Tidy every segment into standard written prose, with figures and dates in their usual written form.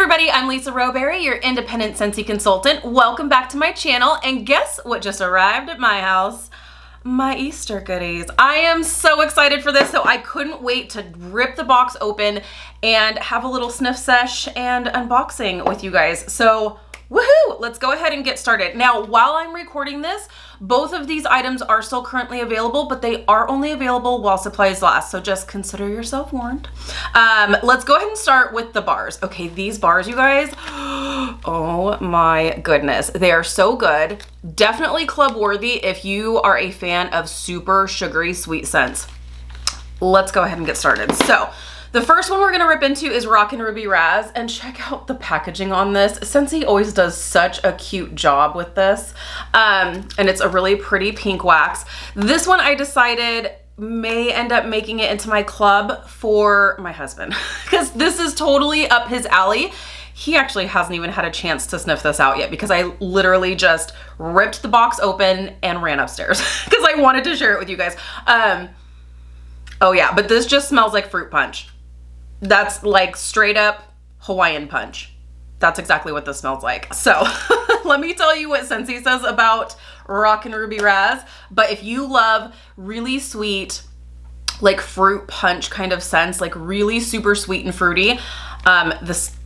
everybody, I'm Lisa Rowberry, your independent Scentsy consultant. Welcome back to my channel, and guess what just arrived at my house? My Easter goodies. I am so excited for this, so I couldn't wait to rip the box open and have a little sniff sesh and unboxing with you guys. So woohoo! Let's go ahead and get started. Now, while I'm recording this, both of these items are still currently available, but they are only available while supplies last, so just consider yourself warned. Let's go ahead and start with the bars. Okay, these bars, you guys, oh my goodness, they are so good. Definitely club worthy if you are a fan of super sugary sweet scents. Let's go ahead and get started. So, the first one we're gonna rip into is Rockin' Ruby Raz, and check out the packaging on this. Scentsy always does such a cute job with this, and it's a really pretty pink wax. This one I decided may end up making it into my club for my husband, because this is totally up his alley. He actually hasn't even had a chance to sniff this out yet because I literally just ripped the box open and ran upstairs because I wanted to share it with you guys. Oh yeah, but this just smells like fruit punch. That's like straight up Hawaiian punch. That's exactly what this smells like. So let me tell you what Scentsy says about Rockin' Ruby Raz. But if you love really sweet, like fruit punch kind of scents, like really super sweet and fruity,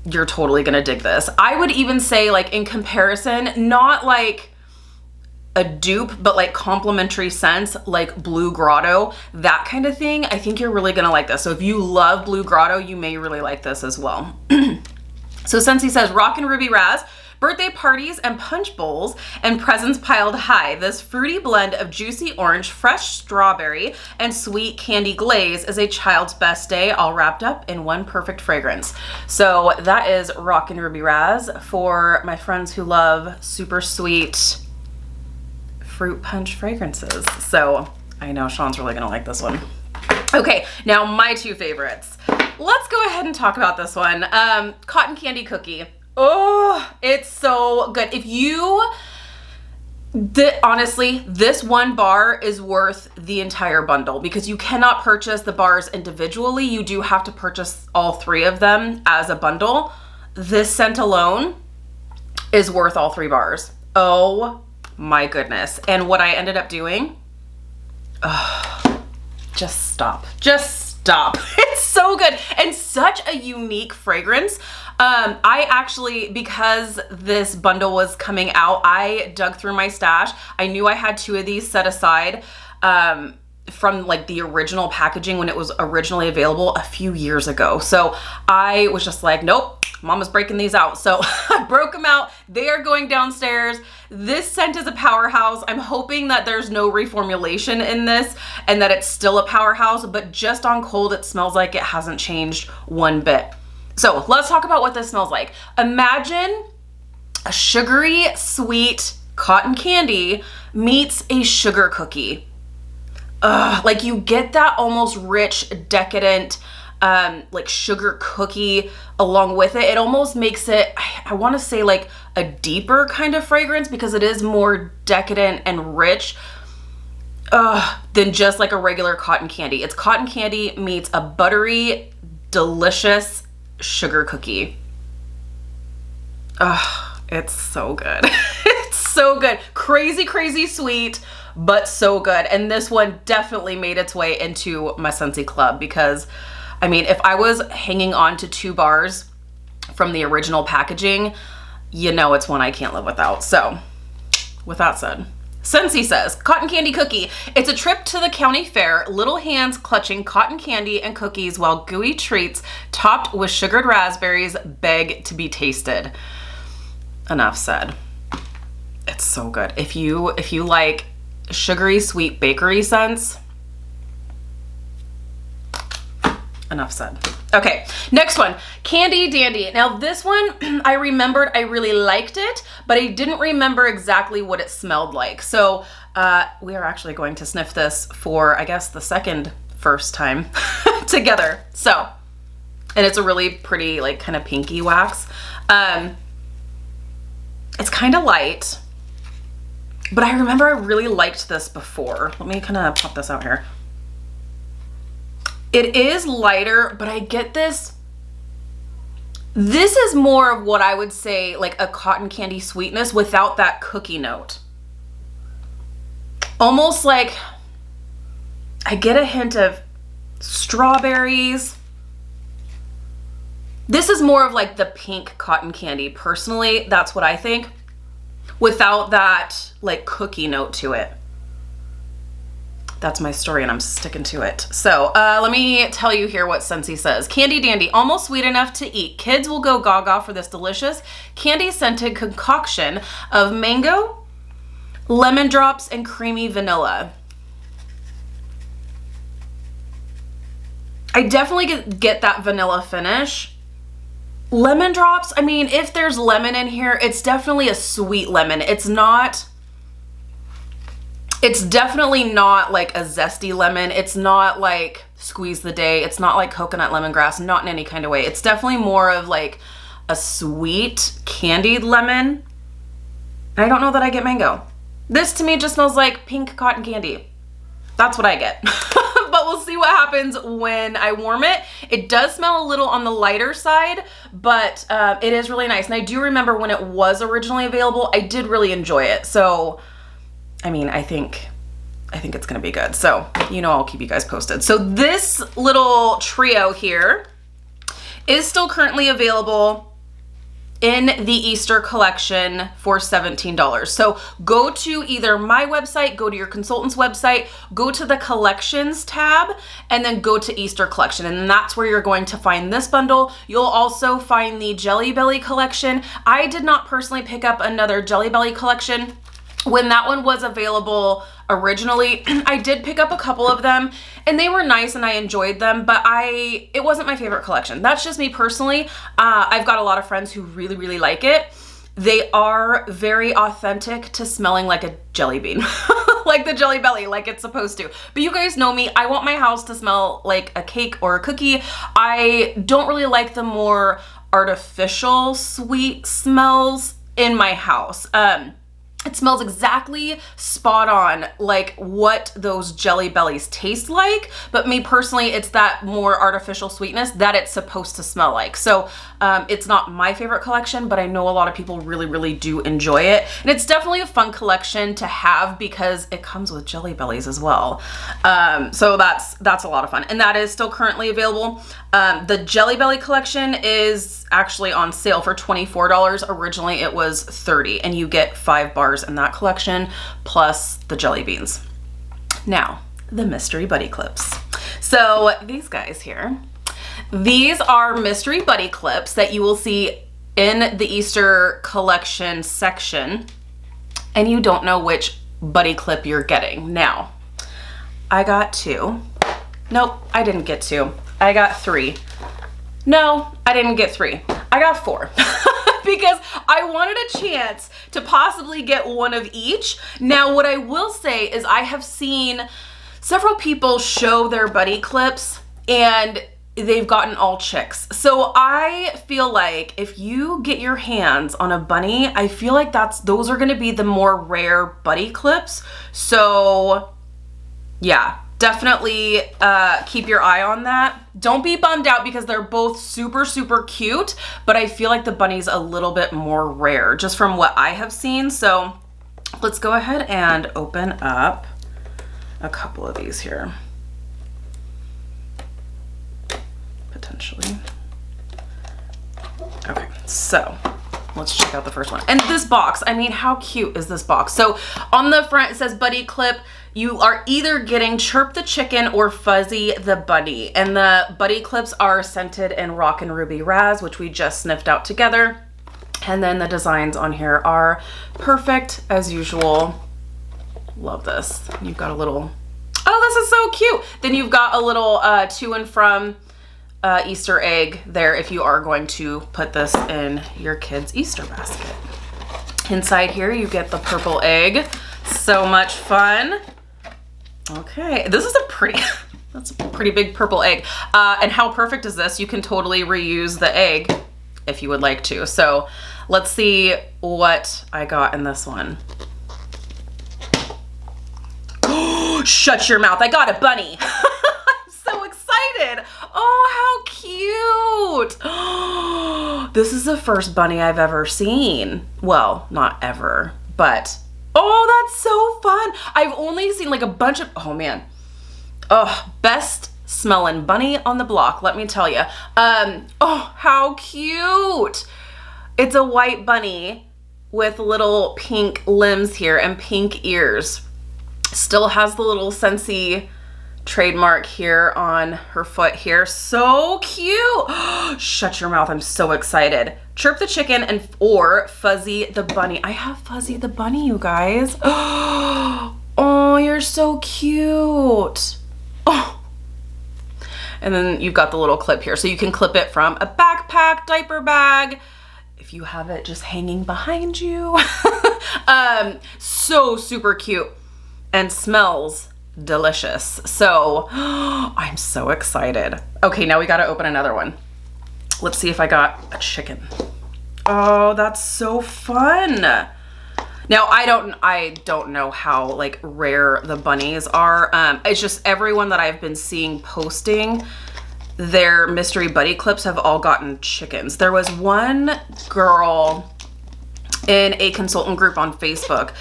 you're totally gonna dig this. I would even say, like, in comparison, not like a dupe, but like complementary scents like Blue Grotto, that kind of thing. I think you're really gonna like this. So if you love Blue Grotto, you may really like this as well. So Scentsy says, Rockin' Ruby Raz, birthday parties and punch bowls and presents piled high. This fruity blend of juicy orange, fresh strawberry, and sweet candy glaze is a child's best day, all wrapped up in one perfect fragrance. So that is Rockin' Ruby Raz for my friends who love super sweet fruit punch fragrances. So I know Sean's really gonna like this one. Okay, now my two favorites. Let's go ahead and talk about this one. Cotton Candy Cookie. Oh, it's so good. If you, honestly, this one bar is worth the entire bundle because you cannot purchase the bars individually. You do have to purchase all three of them as a bundle. This scent alone is worth all three bars. Oh my goodness. And what I ended up doing, just stop. It's so good and such a unique fragrance. I actually, because this bundle was coming out, I dug through my stash. I knew I had two of these set aside from like the original packaging when it was originally available a few years ago. So I was just like, nope, Mama's breaking these out. So I broke them out. They are going downstairs. This scent is a powerhouse. I'm hoping that there's no reformulation in this and that it's still a powerhouse, but just on cold, it smells like it hasn't changed one bit. So let's talk about what this smells like. Imagine a sugary, sweet cotton candy meets a sugar cookie. Like you get that almost rich, decadent, like sugar cookie along with it. It almost makes it, I want to say, like a deeper kind of fragrance because it is more decadent and rich than just like a regular cotton candy. It's cotton candy meets a buttery, delicious sugar cookie. It's so good. It's so good. Crazy, crazy sweet, but so good. And this one definitely made its way into my Scentsy club because, I mean, if I was hanging on to two bars from the original packaging, you know it's one I can't live without. So, with that said, Scentsy says, Cotton Candy Cookie. It's a trip to the county fair, little hands clutching cotton candy and cookies while gooey treats topped with sugared raspberries beg to be tasted. Enough said. It's so good. If you like sugary sweet bakery scents, enough said. Okay, next one, Candy Dandy. Now this one, I remembered I really liked it, but I didn't remember exactly what it smelled like. So we are actually going to sniff this for, I guess, the first time together. So, and it's a really pretty, like, kind of pinky wax. It's kind of light, but I remember I really liked this before. Let me kind of pop this out here. It is lighter, but I get this This is more of what I would say like a cotton candy sweetness without that cookie note. Almost like I get a hint of strawberries. This is more of like the pink cotton candy. Personally, that's what I think, without that like cookie note to it. That's my story and I'm sticking to it. So let me tell you here what Scentsy says. Candy Dandy, almost sweet enough to eat. Kids will go gaga for this delicious candy scented concoction of mango, lemon drops, and creamy vanilla. I definitely get that vanilla finish. Lemon drops, I mean, if there's lemon in here, it's definitely a sweet lemon. It's definitely not like a zesty lemon. It's not like Squeeze the Day. It's not like coconut lemongrass, not in any kind of way. It's definitely more of like a sweet candied lemon. I don't know that I get mango. This to me just smells like pink cotton candy. That's what I get. But we'll see what happens when I warm it. It does smell a little on the lighter side, but it is really nice. And I do remember when it was originally available, I did really enjoy it. So I mean, I think it's gonna be good. So, you know, I'll keep you guys posted. So this little trio here is still currently available in the Easter collection for $17. So go to either my website, go to your consultant's website, go to the collections tab, and then go to Easter collection. And that's where you're going to find this bundle. You'll also find the Jelly Belly collection. I did not personally pick up another Jelly Belly collection. When that one was available originally, I did pick up a couple of them and they were nice and I enjoyed them, but it wasn't my favorite collection. That's just me personally. I've got a lot of friends who really, really like it. They are very authentic to smelling like a jelly bean, like the Jelly Belly, like it's supposed to. But you guys know me, I want my house to smell like a cake or a cookie. I don't really like the more artificial sweet smells in my house. It smells exactly spot on like what those Jelly Bellies taste like, but me personally, it's that more artificial sweetness that it's supposed to smell like. So it's not my favorite collection, but I know a lot of people really, really do enjoy it. And it's definitely a fun collection to have because it comes with Jelly Bellies as well. So that's a lot of fun. And that is still currently available. The Jelly Belly collection is actually on sale for $24. Originally it was $30 and you get 5 bars in that collection plus the jelly beans. Now, the mystery buddy clips. So these guys here, these are mystery buddy clips that you will see in the Easter collection section and you don't know which buddy clip you're getting. Now, I got 2. Nope, I didn't get 2. I got 3. No, I didn't get 3. I got 4 because I wanted a chance to possibly get one of each. Now, what I will say is I have seen several people show their buddy clips and they've gotten all chicks. So I feel like if you get your hands on a bunny, I feel like those are gonna be the more rare buddy clips. So yeah, definitely keep your eye on that. Don't be bummed out because they're both super, super cute, but I feel like the bunny's a little bit more rare just from what I have seen. So let's go ahead and open up a couple of these here. Potentially. Okay, so let's check out the first one. And this box, I mean, how cute is this box? So on the front, it says buddy clip. You are either getting Chirp the Chicken or Fuzzy the Bunny. And the buddy clips are scented in Rock and Ruby Raz, which we just sniffed out together. And then the designs on here are perfect as usual. Love this. You've got a little, oh, this is so cute. Then you've got a little to and from Easter egg there if you are going to put this in your kid's Easter basket. Inside here you get the purple egg. So much fun. Okay, this is that's a pretty big purple egg. And how perfect is this? You can totally reuse the egg if you would like to. So let's see what I got in this one. Shut your mouth, I got a bunny. I'm so excited. Oh, how cute. This is the first bunny I've ever seen. Well, not ever, but oh, that's so fun. I've only seen like a bunch of, oh man. Oh, best smelling bunny on the block, let me tell you. Oh, how cute. It's a white bunny with little pink limbs here and pink ears. Still has the little Scentsy trademark here on her foot here. So cute. Shut your mouth, I'm so excited. Chirp the chicken and or Fuzzy the bunny. I have Fuzzy the bunny, you guys. Oh, you're so cute. Oh. And then you've got the little clip here. So you can clip it from a backpack, diaper bag, if you have it just hanging behind you. So super cute and smells delicious. So I'm so excited. Okay, now we got to open another one. Let's see if I got a chicken. Oh, that's so fun. Now I don't know how like rare the bunnies are. It's just everyone that I've been seeing posting their mystery buddy clips have all gotten chickens. There was one girl in a consultant group on Facebook.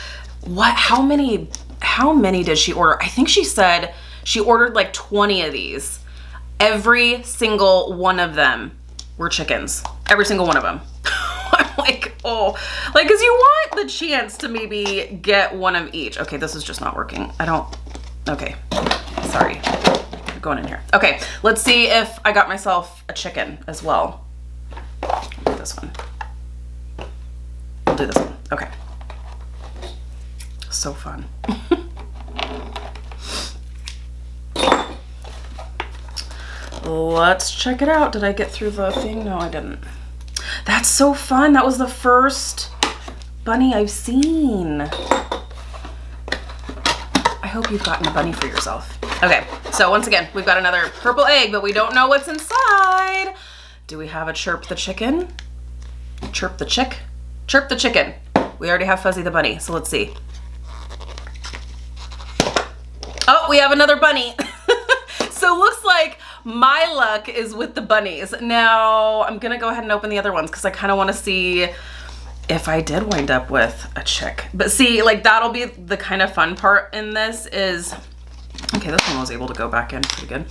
How many did she order? I think she said she ordered like 20 of these. Every single one of them were chickens. Every single one of them. I'm like, oh, like, cause you want the chance to maybe get one of each. Okay, this is just not working. Okay, sorry. I'm going in here. Okay, let's see if I got myself a chicken as well. I'll do this one. I'll do this one. Okay. So fun. Let's check it out. Did I get through the thing? No, I didn't. That's so fun. That was the first bunny I've seen. I hope you've gotten a bunny for yourself. Okay, so once again, we've got another purple egg, but we don't know what's inside. Do we have a chirp the chicken? Chirp the chick? Chirp the chicken. We already have Fuzzy the bunny, so let's see. Oh, we have another bunny. So looks like my luck is with the bunnies. Now I'm gonna go ahead and open the other ones because I kind of want to see if I did wind up with a chick. But see, like that'll be the kind of fun part in this is, okay, this one was able to go back in pretty good.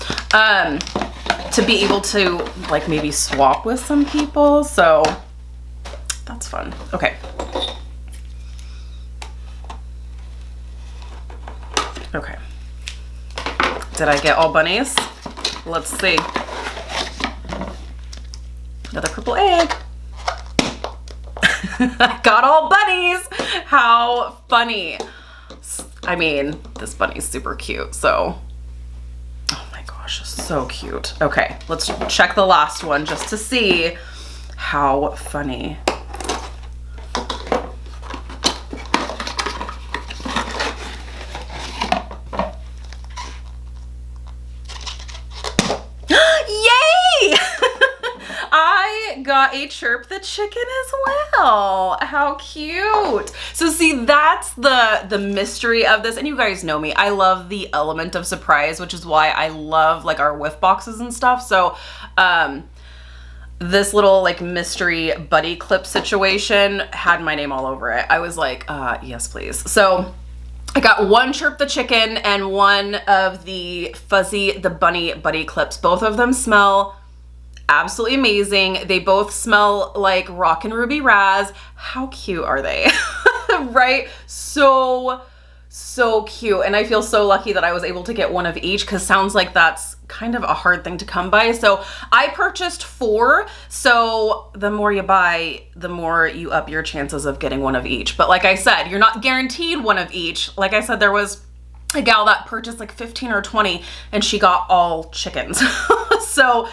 To be able to like maybe swap with some people. So that's fun. Okay. Okay. Did I get all bunnies? Let's see. Another purple egg. I got all bunnies. How funny. I mean, this bunny's super cute, so. Oh my gosh, so cute. Okay, let's check the last one just to see how funny. Got a chirp the chicken as well. How cute. So see, that's the mystery of this, and you guys know me, I love the element of surprise, which is why I love like our whiff boxes and stuff. So this little like mystery buddy clip situation had my name all over it. I was like, yes please. So I got one chirp the chicken and one of the Fuzzy the bunny buddy clips. Both of them smell absolutely amazing. They both smell like Rockin' Ruby Raz. How cute are they? Right? So cute. And I feel so lucky that I was able to get one of each because sounds like that's kind of a hard thing to come by. So I purchased 4. So the more you buy, the more you up your chances of getting one of each. But like I said, you're not guaranteed one of each. Like I said, there was a gal that purchased like 15 or 20 and she got all chickens. So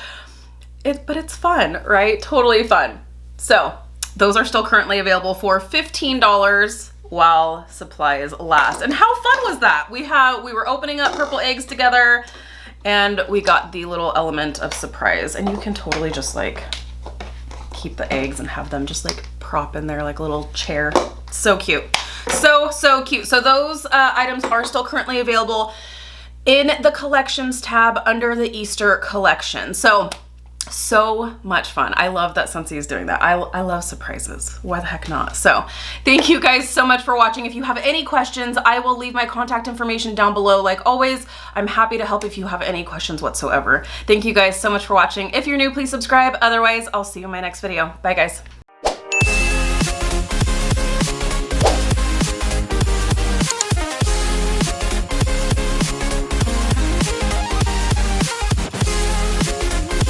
but it's fun, right? Totally fun. So those are still currently available for $15 while supplies last. And how fun was that? We were opening up purple eggs together and we got the little element of surprise, and you can totally just like keep the eggs and have them just like prop in there like a little chair. So cute. So cute. So those items are still currently available in the collections tab under the Easter collection. So much fun. I love that Scentsy is doing that. I love surprises. Why the heck not? So thank you guys so much for watching. If you have any questions, I will leave my contact information down below. Like always, I'm happy to help if you have any questions whatsoever. Thank you guys so much for watching. If you're new, please subscribe. Otherwise, I'll see you in my next video. Bye guys.